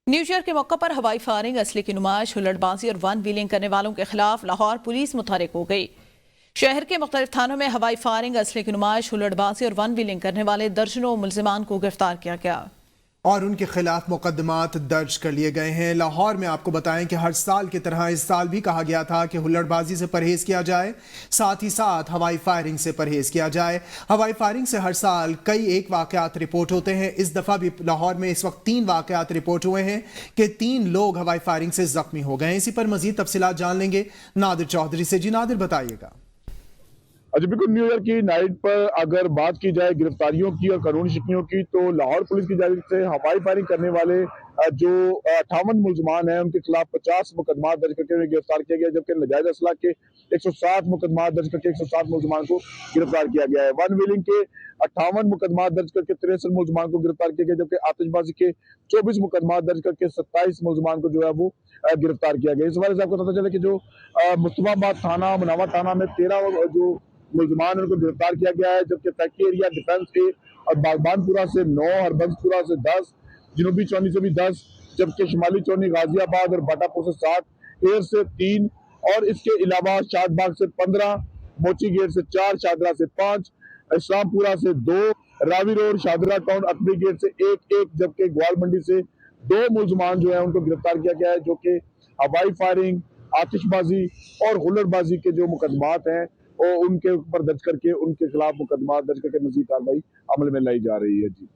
New year के मौके पर हवाई फायरिंग, असले की नुमाइश, हुल्लड़बाजी और वन व्हीलिंग करने वालों के खिलाफ लाहौर पुलिस मुतहरिक हो गई। शहर के मुख्तलिफ थानों में हवाई फायरिंग, असले की नुमाइश, हुल्लड़बाजी और वन व्हीलिंग करने वाले दर्जनों मुल्जिमान को गिरफ्तार किया गया और उनके खिलाफ मुकदमात दर्ज कर लिए गए हैं। लाहौर में आपको बताएं कि हर साल की तरह इस साल भी कहा गया था कि हुल्लड़बाजी से परहेज किया जाए, साथ ही साथ हवाई फायरिंग से परहेज किया जाए। हवाई फायरिंग से हर साल कई एक वाकयात रिपोर्ट होते हैं। इस दफा भी लाहौर में इस वक्त 3 वाकयात रिपोर्ट हुए हैं कि 3 लोग हवाई फायरिंग से जख्मी हो गए हैं। इसी पर मजीद तफसीलात जान लेंगे नादिर चौधरी से। जी नादिर, बताइएगा। अच्छा, बिल्कुल न्यू ईयर की नाइट पर अगर बात की जाए गिरफ्तारियों की और कानूनी शिकनियों की, तो लाहौर पुलिस की जानिब से हवाई फायरिंग करने वाले जो 58 मुल्जमान हैं उनके खिलाफ 50 मुकदमा दर्ज करके उन्हें गिरफ्तार किया गया, जबकि नाजायज असला के 160 मुकदमा दर्ज करके 160 मुल्जमान को गिरफ्तार किया गया है। वन व्हीलिंग के 58 मुकदमा दर्ज करके 63 मुल्जमान को गिरफ्तार किया गया, जबकि आतिशबाजी के 24 मुकदमा दर्ज करके 27 मुल्जमान को जो है वो गिरफ्तार किया गया। इस बारे से आपको पता चला कि जो मुस्तफाबाद थाना, मुनावा थाना में 13 जो मुल्जमान उनको गिरफ्तार किया गया है, जबकि फैक्ट्री एरिया डिफेंस के और बागबानपुरा से 9, हरबंसपुरा से 10, जनूबी चौनी से भी 10, जबकि शिमाली चौनी, गाजियाबाद और बाटापुर से 7, हेर से 3 और इसके अलावा शादबाग से 15, मोची गेट से 4, शादरा से 5, इस्लामपुरा से 2, Ravi road, Shahdara town, Akbari gate से 1, जबकि ग्वाल मंडी से 2 मुल्जमान जो है उनको गिरफ्तार किया गया है, जो कि हवाई फायरिंग, आतिशबाजी और हुल्लड़बाजी के जो मुकदमात हैं और उनके ऊपर दर्ज करके उनके खिलाफ मुकदमा दर्ज करके मजीद कार्रवाई अमल में लाई जा रही है। जी,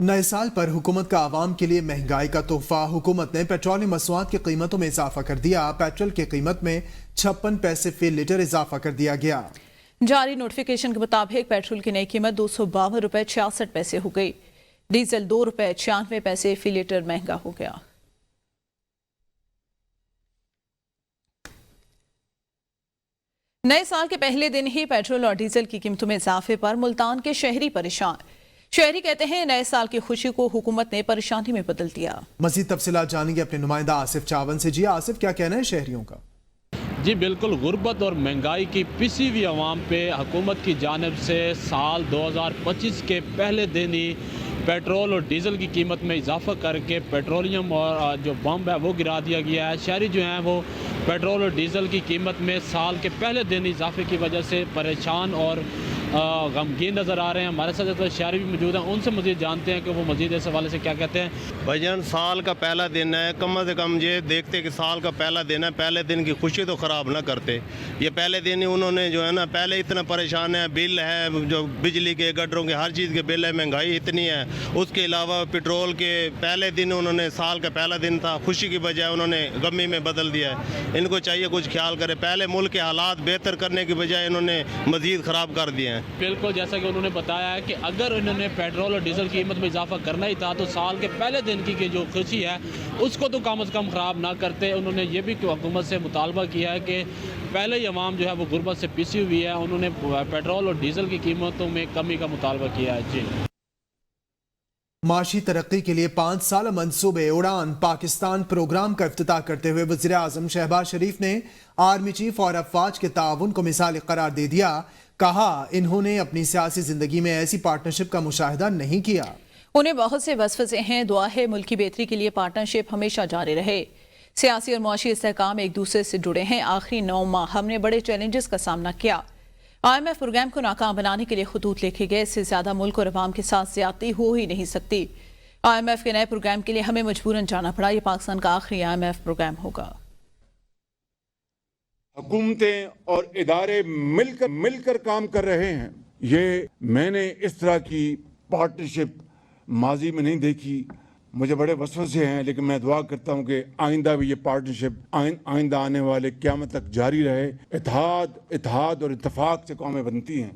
नए साल पर हुकूमत का आवाम के लिए महंगाई का तोहफा। हुकूमत ने पेट्रोलियम मसवाद की कीमतों में इजाफा कर दिया। पेट्रोल की कीमत में 56 पैसे फी लीटर इजाफा कर दिया गया। जारी नोटिफिकेशन के मुताबिक पेट्रोल की नई कीमत 252 रुपए 66 पैसे हो गई। डीजल 2 रुपए 96 पैसे फी लीटर महंगा हो गया। नए साल के पहले दिन ही पेट्रोल और डीजल की कीमतों में इजाफे पर मुल्तान के शहरी परेशान। शहरी कहते हैं नए साल की खुशी को हुकूमत ने परेशानी में बदल दिया। मजीद तफसीलात जानेंगे अपने नुमाइंदा आसिफ चावन से। जी आसिफ, क्या कहना है शहरियों का? जी बिल्कुल, गुर्बत और महंगाई की पिसी हुई आवाम पे हुकूमत की जानिब से साल 2025 के पहले दिन ही पेट्रोल और डीज़ल की कीमत में इजाफा करके पेट्रोलियम और जो बम है वो गिरा दिया गया है। शहरी जो हैं वो पेट्रोल और डीज़ल की कीमत में साल के पहले दिन इजाफे की वजह से परेशान और गमगीन नज़र आ रहे हैं। हमारे साथ तो शहरी भी मौजूद हैं, उनसे मज़ीद जानते हैं कि वो मज़ीद इस हवाले से क्या कहते हैं। भाईजान, साल का पहला दिन है, कम से कम ये देखते कि साल का पहला दिन है, पहले दिन की खुशी तो ख़राब ना करते। ये पहले दिन ही उन्होंने जो है ना, पहले इतना परेशान है, बिल है, जो बिजली के, गटरों के, हर चीज़ के बिल है, महंगाई इतनी है। उसके अलावा पेट्रोल के पहले दिन उन्होंने, साल का पहला दिन था, खुशी की बजाय उन्होंने गमी में बदल दिया है। इनको चाहिए कुछ ख्याल करे, पहले मुल्क के हालात बेहतर करने की बजाय इन्होंने मज़ीद ख़राब कर दिए हैं। बिल्कुल, जैसा कि उन्होंने बताया है कि अगर इन्होंने पेट्रोल और डीजल की कीमत में इजाफा करना ही था तो साल के पहले दिन की जो खुशी है उसको तो कम से कम ख़राब ना करते। उन्होंने ये भी हुकूमत से मुतालबा किया है कि पहले ही अवाम जो है वो गुर्बत से पिसी हुई है, उन्होंने पेट्रोल और डीजल की कीमतों में कमी का मुतालबा किया है। जी, माशी तरक्की के लिए 5 साल मंसूबे उड़ान पाकिस्तान प्रोग्राम का इफ्तिताह करते हुए वज़ीर आज़म शहबाज शरीफ ने आर्मी चीफ और अफवाज के ताउन को मिसाल करार दे दिया। कहा, इन्होंने अपनी सियासी जिंदगी में ऐसी पार्टनरशिप का मुशाहिदा नहीं किया। उन्हें बहुत से वसवसे हैं, दुआ है मुल्क की बेहतरी के लिए पार्टनरशिप हमेशा जारी रहे। सियासी और मुआशी इस्तेहकाम एक दूसरे से जुड़े हैं। आखिरी 9 माह हमने बड़े चैलेंजेस का सामना किया। IMF प्रोग्राम को नाकाम बनाने के लिए खतूत लिखे गए। इससे ज्यादा मुल्क और अवाम के साथ ज्यादती हो ही नहीं सकती। IMF के नए प्रोग्राम के लिए हमें मजबूरन जाना पड़ा। ये पाकिस्तान का आखिरी IMF प्रोग्राम होगा। हुकूमतें और इदारे मिलकर काम कर रहे हैं। ये मैंने इस तरह की पार्टनरशिप माजी में नहीं देखी। मुझे बड़े वसवसे हैं, लेकिन मैं दुआ करता हूं कि आइंदा भी ये पार्टनरशिप आइंदा आने वाले क़यामत तक जारी रहे। इत्तेहाद और इत्तेफाक से कौमें बनती हैं।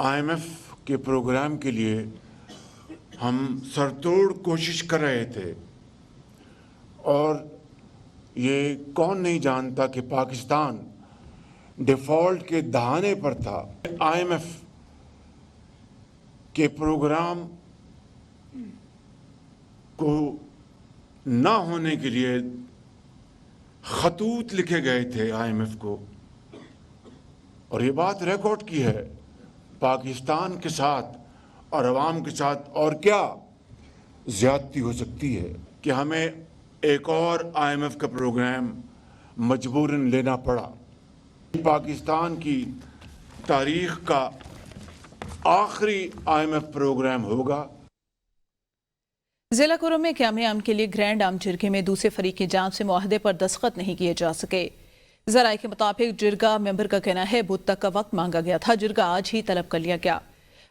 IMF के प्रोग्राम के लिए हम सरतोड़ कोशिश कर रहे थे और ये कौन नहीं जानता कि पाकिस्तान डिफ़ॉल्ट के दहाने पर था। IMF के प्रोग्राम को ना होने के लिए खतूत लिखे गए थे IMF को, और ये बात रिकॉर्ड की है पाकिस्तान के साथ और अवाम के साथ। और क्या ज्यादती हो सकती है कि हमें एक और IMF का प्रोग्राम मजबूरन लेना पड़ा। पाकिस्तान की तारीख का आखिरी IMF प्रोग्राम होगा। जिला कुरुम में क़याम आम के लिए ग्रैंड आम जिरगे में दूसरे फरीक की जांच से मुआहदे पर दस्तखत नहीं किए जा सके। जराये के मुताबिक जिरगा मेंबर का कहना है बुध तक का वक्त मांगा गया था, जिरगा आज ही तलब कर लिया गया।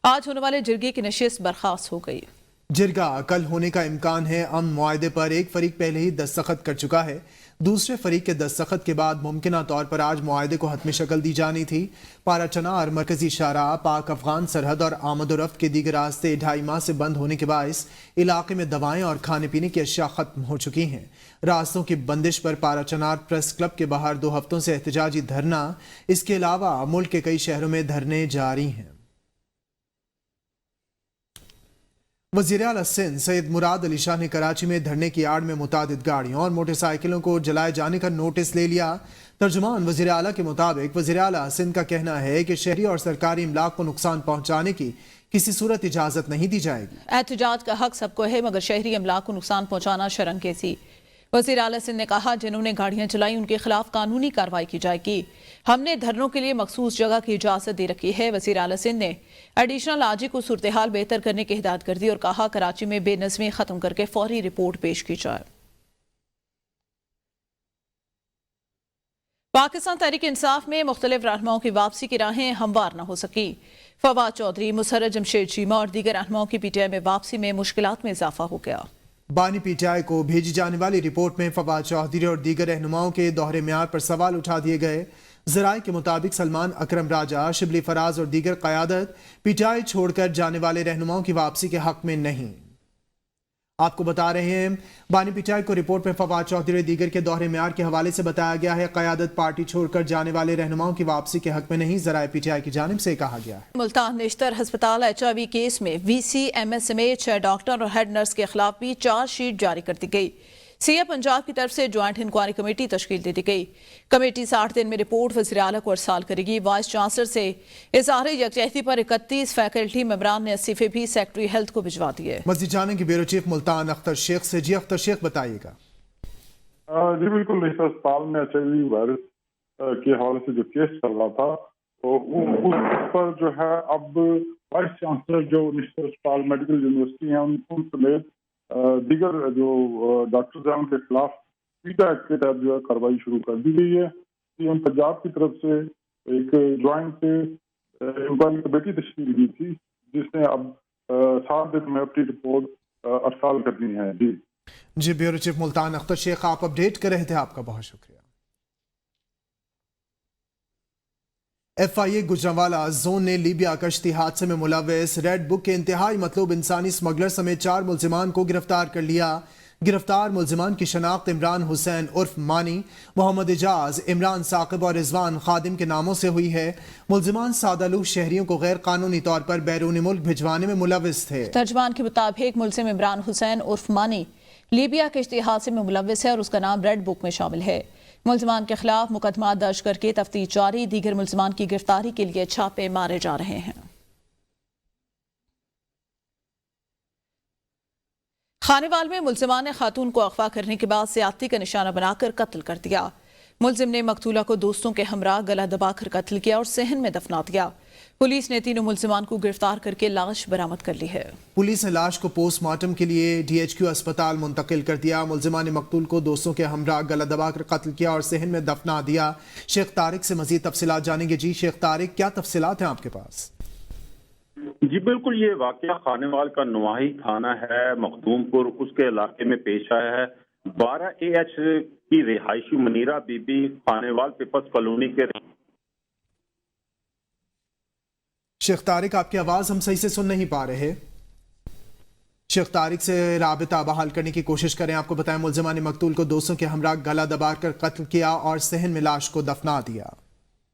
आज होने वाले जिरगे की नशिस्त बर्खास्त हो गई। जिरगा कल होने का इम्कान है। अमन मुआहदे पर एक फरीक पहले ही दस्तखत कर चुका है। दूसरे फरीक के दस्तखत के बाद मुमकिना तौर पर आज मुआहदे को हतमी शक्ल दी जानी थी। पारा चनार मरकजी शाहराह, पाक अफगान सरहद और आमद-ओ-रफ्त के दीगर रास्ते 2.5 माह से बंद होने के बायस इलाके में दवाएं और खाने पीने की अशिया खत्म हो चुकी हैं। रास्तों की बंदिश पर पारा चनार प्रेस क्लब के बाहर 2 हफ्तों से एहतजाजी धरना, इसके अलावा मुल्क के कई शहरों में धरने जारी हैं। वज़ीर आला सिंध सैयद मुराद अली शाह ने कराची में धरने की आड़ में मुतादिद गाड़ियों और मोटरसाइकिलों को जलाए जाने का नोटिस ले लिया। तर्जुमान वज़ीर आला के मुताबिक वज़ीर आला सिंध का कहना है कि शहरी और सरकारी इमलाक को नुकसान पहुंचाने की किसी सूरत इजाजत नहीं दी जाएगी। एहतजाज का हक सबको है, मगर शहरी इमलाक को नुकसान पहुंचाना शर्मकेसी। वज़ीर आला सिंध ने कहा जिन्होंने गाड़ियां चलाई उनके खिलाफ कानूनी कार्रवाई की जाएगी। हमने धरनों के लिए मखसूस जगह की इजाजत दे रखी है। वज़ीर आला सिंध ने एडिशनल आजी को सूरत हाल बेहतर करने की हिदायत कर दी और कहा कराची में बेनज़मी खत्म करके फौरी रिपोर्ट पेश की जाए। पाकिस्तान तहरीक इंसाफ में मुख्तलिफ रहनुमाओं की वापसी की राहें हमवार न हो सकी। फवाद चौधरी, मुसर्रत जमशेद चीमा और दीगर रहनुमाओं की PTI में वापसी में मुश्किलात में इजाफा हो गया। बानी PTI को भेजी जाने वाली रिपोर्ट में फवाद चौधरी और दीगर रहनुमाओं के दोहरे म्यार पर सवाल उठा दिए गए। ज़राए के मुताबिक सलमान अकरम राजा, शिबली फराज और दीगर क़यादत PTI छोड़कर जाने वाले रहनुमाओं की वापसी के हक में नहीं। आपको बता रहे हैं बानी PTI को रिपोर्ट में फवाद चौधरी और दीगर के दोहरे म्यार के हवाले से बताया गया है क़यादत पार्टी छोड़कर जाने वाले रहनुमाओं की वापसी के हक में नहीं। ज़राए PTI की जानिब से कहा गया है। मुल्तान नेशतर हस्पताल HIV केस में VC, MS समेत 6 डॉक्टर और हेड नर्स के खिलाफ भी चार्जशीट जारी कर दी गई। CA पंजाब की तरफ से ज्वाइंट इंक्वायरी कमेटी तश्कील दे दी गई। कमेटी 60 दिन में रिपोर्ट वज़ीर आला को अरसाल करेगी। वाइस चांसलर से इज़हार यकजहती पर 31 फैकल्टी मेंबरान ने इस्तीफे भी सेक्रेटरी हेल्थ को भिजवा दिए। मज़ीद जानेंगे ब्यूरो चीफ मुल्तान अख्तर शेख से। जी अख्तर शेख, बताइएगा। जी बिल्कुल, इस अस्पताल में HIV वायरस के हवाले से जो केस चल रहा था तो उस पर जो है अब वाइस चांसलर जो नेशनल अस्पताल मेडिकल यूनिवर्सिटी हैं उन समेत दीगर जो डॉक्टर्स हैं उनके खिलाफ PITA एक्ट के तहत जो है कार्रवाई शुरू कर दी गई है। CM पंजाब की तरफ से एक ज्वाइंट इंक्वायरी कमेटी तश्कील की थी जिसने अब 7 दिन में अपनी रिपोर्ट अरसाल करनी है। जी ब्यूरो चीफ मुल्तान अख्तर शेख, आप अपडेट कर रहे थे, आपका बहुत शुक्रिया। FIA गुजरांवाला जोन ने लीबिया कश्ती हादसे में मुलव्वस रेड बुक के इंतहाई मतलूब इंसानी स्मगलर समेत 4 मुल्जिमान को गिरफ्तार कर लिया। गिरफ्तार मुल्जिमान की शनाख्त इमरान हुसैन उर्फ मानी, मोहम्मद इजाज, इमरान साकिब और रिजवान खादिम के नामों से हुई है। मुल्जिमान सादालू शहरियों को गैर कानूनी तौर पर बैरून मुल्क भिजवाने में मुलव्वस थे। तर्जमान के मुताबिक मुल्जिम इमरान हुसैन उर्फ मानी लीबिया कश्ती हादसे में मुलव्वस है और उसका नाम रेड बुक में शामिल है। मुल्जिमान के खिलाफ मुकदमा दर्ज करके तफ्तीश जारी। दीगर मुल्जिमान की गिरफ्तारी के लिए छापे मारे जा रहे हैं। खानेवाल में मुल्जिमान ने खातून को अगवा करने के बाद ज्यादती का निशाना बनाकर कत्ल कर दिया। मुल्जिम ने मकतूला को दोस्तों के हमरा गला दबाकर कत्ल किया और सहन में दफना दिया। पुलिस ने तीनों मुल्जिमान को गिरफ्तार करके लाश बरामद कर ली है। पुलिस ने लाश को पोस्टमार्टम के लिए DHQ अस्पताल मुंतकिल कर दिया। मुल्जिमान ने मकतूल को दोस्तों के हमरा गला दबाकर कत्ल किया और सहन में दफना दिया। शेख तारिक से मजीद तफसीलात जानेंगे। जी शेख तारिक, क्या तफसीलात हैं आपके पास? जी बिल्कुल, ये वाकया खानेवाल का नवाही थाना है मखदूमपुर, उसके इलाके में पेश आया है। 12 AH की रिहायशी मुनीरा बीबी खानेवाल पीपल्स कॉलोनी के। शेख तारिक, आपकी आवाज हम सही से सुन नहीं पा रहे। शेख तारिक से राबिता बहाल करने की कोशिश करें। आपको बताएं मुल्जिमान ने मकतूल को दोस्तों के हमरा गला दबाकर कत्ल किया और सहन में लाश को दफना दिया।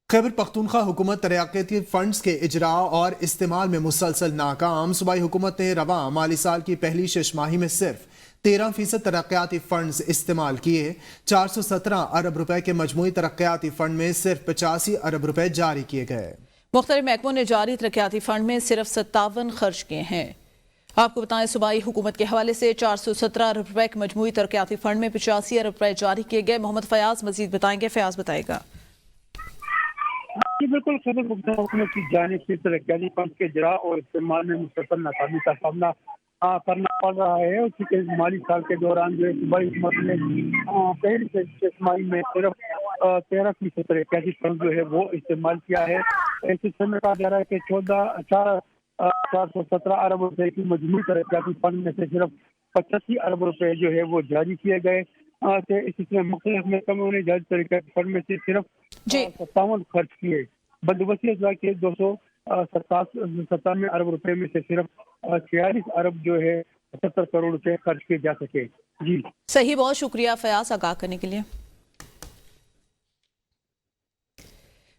खैबर पख्तूनख्वा हुकूमत तरक्याती फंड्स के इजरा और इस्तेमाल में मुसलसल नाकाम। सूबाई हुकूमत ने रवां माली साल की पहली छमाही में सिर्फ 13% तरक्याती फंड्स इस्तेमाल किए। 417 अरब रुपए के मजमूई तरक्याती फंड में सिर्फ 85 अरब रुपए जारी किए गए। मुख्तलिफ महकमों ने जारी तरक्याती फंड में सिर्फ 57 खर्च किए हैं। आपको बताएं सूबाई हुकूमत के हवाले से 417 अरब रुपए के मजमूई तरक्याती फंड में 85 अरब रुपए जारी किए गए। मोहम्मद फयाज मजीद बताएंगे। फयाज बताएगा। जी बिल्कुल, खैबर पख्तूनख्वा हुकूमत की जानिब से तरक्याती फंड के इजरा और इस्तेमाल में मुस्तकिल नाकामी का सामना करना पड़ रहा है। उसी के माली साल के दौरान जो है सूबाई हुकूमत ने पहली छमाही में सिर्फ 13% तरक्याती फंड जो है वो इस्तेमाल किया है। इस सिलसिले में कहा जा रहा है कि 417 अरब रुपए की मजमूई तरक्याती फंड में से सिर्फ 85 अरब रुपए जो है वो जारी किए गए। इस सिलसिले में मुख्तलिफ महकमों ने जारी तरक्याती फंड में से सिर्फ 57 खर्च किए। बंदोबस्ती अजला के 297 अरब रुपए में से सिर्फ 46 अरब जो है 70 करोड़ रुपए खर्च किए जा सके। जी सही, बहुत शुक्रिया फयाज आगाह करने के लिए।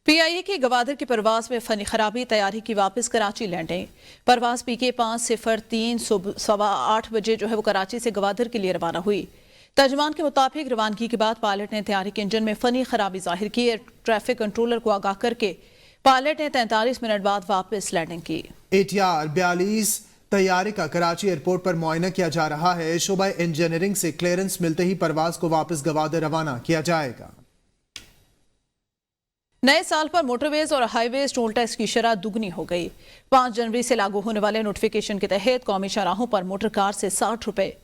PIA की गवादर की परवाज में फनी खराबी, तैयारी की वापस कराची लैंडिंग। परवाज PK 503 सुबह 8:15 बजे जो है वो कराची से गवादर के लिए रवाना हुई। तर्जमान के मुताबिक रवानगी के बाद पायलट ने तैयारी के इंजन में फनी खराबी जाहिर की। ट्रैफिक कंट्रोलर को आगाह करके पायलट ने 43 मिनट बाद वापस लैंडिंग की। ATR 42 तैयारे का कराची एयरपोर्ट पर मुआयना किया जा रहा है। शोबा इंजीनियरिंग से क्लियरेंस मिलते ही परवाज को वापस गवादर रवाना किया जाएगा। नए साल पर मोटरवेज और हाईवेज टोल टैक्स की शरह दुगनी हो गई। 5 जनवरी से लागू होने वाले नोटिफिकेशन के तहत कौमी शाहराहों पर मोटर कार से 60 रुपए,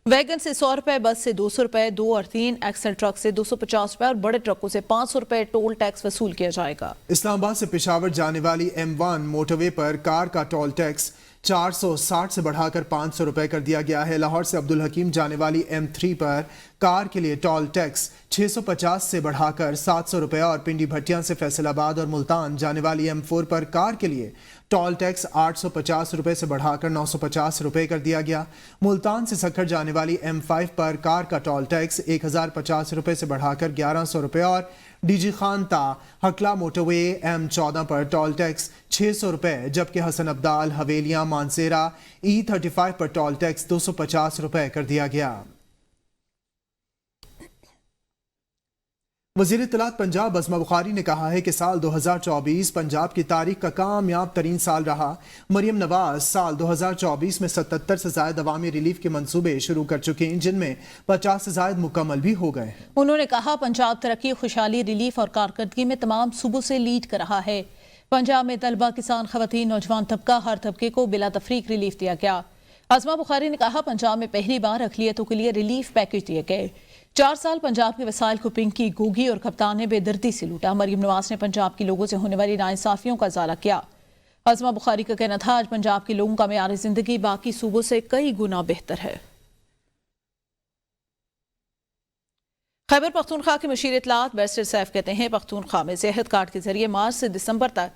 वैगन से 100 रुपए, बस से 200 रुपए, 2 और 3 एक्सल ट्रक से 250 रुपए और बड़े ट्रकों से 500 रुपए टोल टैक्स वसूल किया जाएगा। इस्लामाबाद से पेशावर जाने वाली M1 मोटरवे पर कार का टोल टैक्स 460 से बढ़ाकर 500 रुपए कर दिया गया है। लाहौर से अब्दुल हकीम जाने वाली M3 पर कार के लिए टोल टैक्स 650 से बढ़ाकर 700 रुपए और पिंडी भट्टियां से फैसलाबाद और मुल्तान जाने वाली M4 पर कार के लिए टोल टैक्स 850 रुपए से बढ़ाकर 950 रुपए कर दिया गया। मुल्तान से सखर जाने वाली M5 पर कार का टोल टैक्स 1050 रुपए से बढ़ाकर 1100 रुपए और डीजी खानता हकला मोटरवे M14 पर टोल टैक्स 600 रुपए, जबकि हसन अब्दाल हवेलियां मानसेरा E35 पर टोल टैक्स 250 रुपए कर दिया गया। वज़ीर इत्तलात पंजाब अज़मा बुखारी ने कहा है कि साल 2024 पंजाब की तारीख का कामयाब तरीन साल रहा। मरियम नवाज साल 2024 में 77 से ज़ायद अवामी रिलीफ के मंसूबे शुरू कर चुके हैं, जिनमें 50 से ज़ायद मुकम्मल भी हो गए हैं। उन्होंने कहा पंजाब तरक्की, खुशहाली, रिलीफ और कारकर्दगी में तमाम सूबों से लीड कर रहा है। पंजाब में तलबा, किसान, खवातीन, नौजवान तबका, हर तबके को बिला तफरीक रिलीफ दिया गया। अज़मा बुखारी ने कहा पंजाब में पहली बार अक़लियतों के लिए रिलीफ पैकेज दिए गए। 4 साल पंजाब के वसाइल को पिंकी, गोगी और कप्तान ने बेदर्दी से लूटा। मरियम नवाज ने पंजाब के लोगों से होने वाली नाइंसाफियों का इज़ाला किया। अज़मा बुखारी का कहना था आज पंजाब के लोगों का मेयार जिंदगी बाकी सूबों से कई गुना बेहतर है। खैबर पख्तूनख्वा के मशीर इत्तलात बैरिस्टर सैफ कहते हैं पख्तूनख्वा में सेहत कार्ड के जरिए मार्च से दिसंबर तक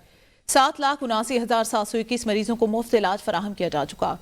7,79,721 मरीजों को मुफ्त इलाज फराहम किया जा चुका।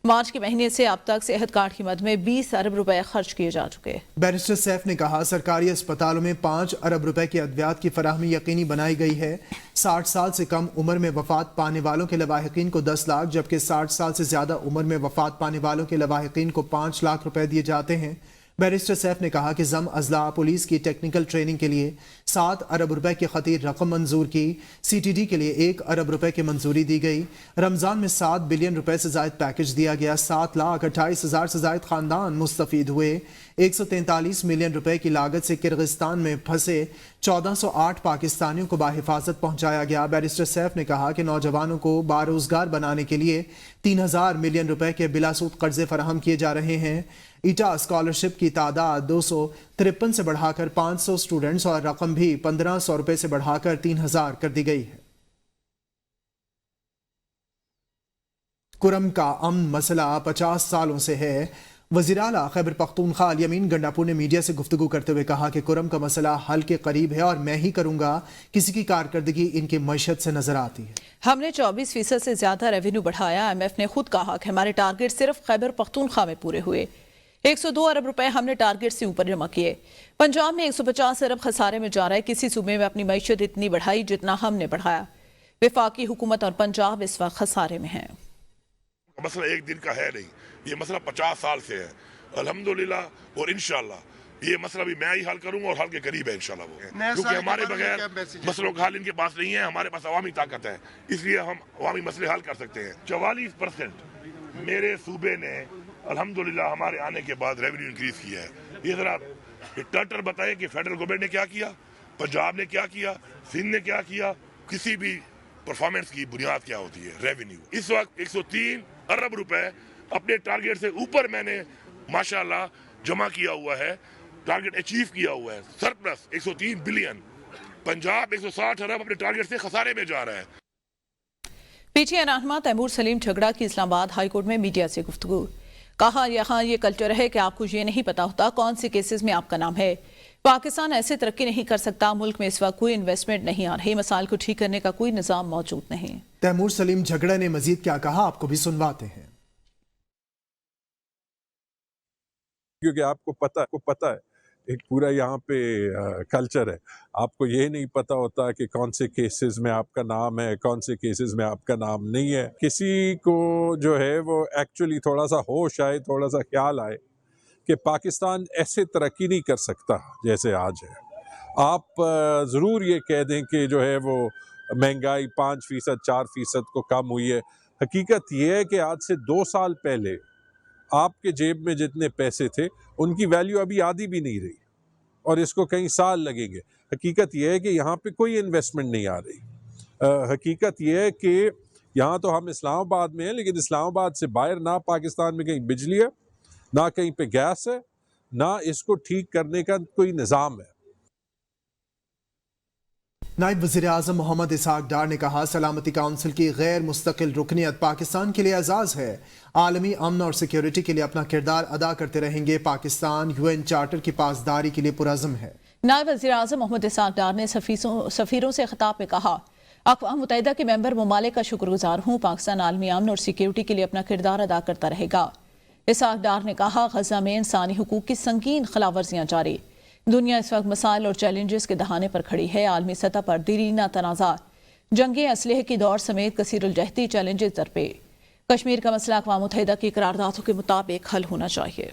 मार्च के महीने से अब तक सेहत कार्ड की मद में 20 अरब रुपए खर्च किए जा चुके। बैरिस्टर सैफ ने कहा सरकारी अस्पतालों में 5 अरब रुपए की अद्वियात की फराहमी यकीनी बनाई गई है। 60 साल से कम उम्र में वफात पाने वालों के लवाहिकीन को 10 लाख, जबकि 60 साल से ज्यादा उम्र में वफात पाने वालों के लवाहिकीन को 5 लाख रुपए दिए जाते हैं। बैरिस्टर सैफ ने कहा कि जम अजला पुलिस की टेक्निकल ट्रेनिंग के लिए 7 अरब रुपए की खतीर रकम मंजूर की। CTD के लिए 1 अरब रुपए की मंजूरी दी गई। रमजान में 7 बिलियन रुपए से जायद पैकेज दिया गया। 7,28,000 से जायद खानदान मुस्तफीद हुए। 143 मिलियन रुपए की लागत से किर्गिस्तान में फंसे 1408 पाकिस्तानियों को बाहिफाजत पहुंचाया गया। बैरिस्टर सैफ ने कहा कि नौजवानों को बारोजगार बनाने के लिए 3000 मिलियन रुपए के बिलासूद कर्जे फराहम किए जा रहे हैं। ईटा स्कॉलरशिप की तादाद 253 से बढ़ाकर 500 स्टूडेंट्स और रकम भी 1500 रुपए से बढ़ाकर 3000 कर दी गई है। कुरम का अमन मसला 50 सालों से है। वज़ीर आला खैबर पख्तूनख्वा यमीन गंडापुर ने मीडिया से गुफ्तगू करते हुए कहा कि कुरम का मसला हल के करीब है और मैं ही करूंगा। किसी की कारकर्दगी इनकी मईशत से नजर आती है। हमने 24% से ज्यादा रेवेन्यू बढ़ाया। IMF ने खुद कहा कि हमारे टारगेट सिर्फ खैबर पख्तूनख्वा में पूरे हुए। 102 अरब रुपए हमने टारगेट से ऊपर जमा किए। पंजाब में 150 अरब खसारे में जा रहा है। किसी सूबे में अपनी मईशत इतनी बढ़ाई जितना हमने बढ़ाया। वफाकी हुकूमत और पंजाब इस वक्त खसारे में है। मसला एक दिन का है नहीं, ये मसला 50 साल से है। अल्हम्दुलिल्लाह और इंशाल्लाह ये मसला भी मैं ही हल करूंगा और हल के करीब है इंशाल्लाह वो, क्योंकि हमारे बगैर मसलों का हल इनके पास नहीं है। हमारे पास अवामी ताकत है, इसलिए हम अवामी मसले हल कर सकते हैं। 44% मेरे सूबे ने अल्हम्दुलिल्लाह हमारे आने के बाद रेवेन्यू इंक्रीज किया है। ये जरा टर्टर बताएं कि फेडरल गवर्नमेंट ने क्या किया, पंजाब ने क्या किया, सिंध ने क्या किया, किसी भी परफॉर्मेंस की बुनियाद क्या होती है? रेवेन्यू। इस वक्त 103 अरब रुपए अपने टारगेट से ऊपर मैंने माशाल्लाह जमा किया हुआ है, टारगेट अचीव किया हुआ है, सरप्लस 103 बिलियन। पंजाब 160 अरब अपने टारगेट से खसारे में जा रहा है। पीटीआई रहनुमा तैमूर सलीम झगड़ा की इस्लामाबाद हाई कोर्ट में मीडिया से गुफ्तगू। कहा, यहाँ ये कल्चर है कि आपको ये नहीं पता होता कौन से केसेस में आपका नाम है। पाकिस्तान ऐसे तरक्की नहीं कर सकता, मुल्क में इस वक्त कोई इन्वेस्टमेंट नहीं आ रही, मसाइल को ठीक करने का कोई निजाम मौजूद नहीं। तैमूर सलीम झगड़ा ने मजीद क्या कहा, आपको भी सुनवाते हैं। क्योंकि आपको पता है एक पूरा यहाँ पे कल्चर है, आपको ये नहीं पता होता कि कौन से केसेस में आपका नाम है, कौन से केसेस में आपका नाम नहीं है। किसी को जो है वो एक्चुअली थोड़ा सा होश आए, थोड़ा सा ख्याल आए कि पाकिस्तान ऐसे तरक्की नहीं कर सकता जैसे आज है। आप ज़रूर ये कह दें कि जो है वो महंगाई 5%, 4% को कम हुई है। हकीकत ये है कि आज से 2 साल पहले आपके जेब में जितने पैसे थे उनकी वैल्यू अभी आधी भी नहीं रही, और इसको कई साल लगेंगे। हकीकत यह है कि यहाँ पे कोई इन्वेस्टमेंट नहीं आ रही। हकीकत यह है कि यहाँ तो हम इस्लामाबाद में हैं, लेकिन इस्लामाबाद से बाहर ना पाकिस्तान में कहीं बिजली है, ना कहीं पे गैस है, ना इसको ठीक करने का कोई निज़ाम है। नायब वज़ीर आज़म मोहम्मद इसहाक डार ने कहा, सलामती काउंसिल की गैर मुस्तकिल रुकनियत पाकिस्तान के लिए एजाज़ है। आलमी अमन और सिक्योरिटी के लिए अपना किरदार अदा करते रहेंगे। पाकिस्तान UN चार्टर की पासदारी के लिए पुरज़म है। नायब वज़ीर आज़म मोहम्मद इसहाक डार ने सफ़ीरों से खिताब में कहा, अक़वाम मुत्तहिदा के मेंबर ममालिक का शुक्रगुजार हूँ, पाकिस्तान आलमी अमन और सिक्योरिटी के लिए अपना किरदार अदा करता रहेगा। इसहाक डार ने कहा, गज़ा में इंसानी हुकूक की संगीन खिलाफवर्जियाँ जारी, दुनिया इस वक्त मसाइल और चैलेंजेस के दहाने पर खड़ी है। आलमी सतह पर दीरीना तनाज़ा, जंगे असलहे की दौड़ समेत कसीरुल-जहती चैलेंजेस दरपे। कश्मीर का मसला अक़वाम मुत्तहिदा की करारदादों के मुताबिक हल होना चाहिए।